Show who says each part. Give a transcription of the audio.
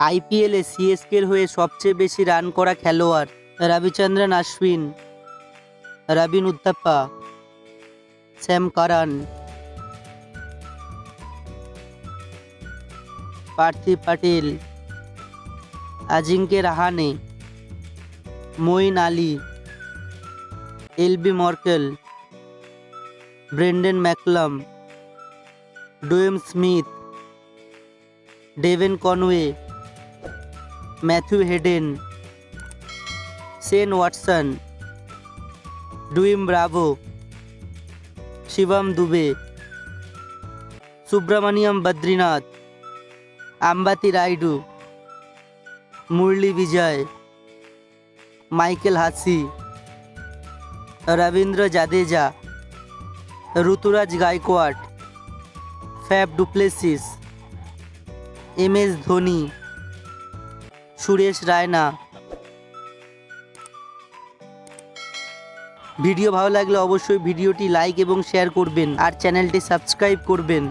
Speaker 1: আইপিএলে সিএসকের হয়ে সবচেয়ে বেশি রান করা খেলোয়াড় Ravichandran Ashwin, Robin Uthappa, Sam Curran, Parthiv Patel, Ajinkya Rahane, Moeen Ali, Albie Morkel, Brendon McCullum, Dwayne Smith, Devon Conway, Matthew Hayden, Shane Watson, Dwayne Bravo, Shivam Dube, Subramaniam Badrinath, Ambati Rayudu, Murali Vijay, Michael Hussey, Ravindra Jadeja, Ruturaj Gaikwad, Faf du Plessis, MS Dhoni, Suresh Raina. Video ভালো লাগলে অবশ্যই ভিডিওটি লাইক এবং শেয়ার করবেন আর চ্যানেলটি সাবস্ক্রাইব করবেন।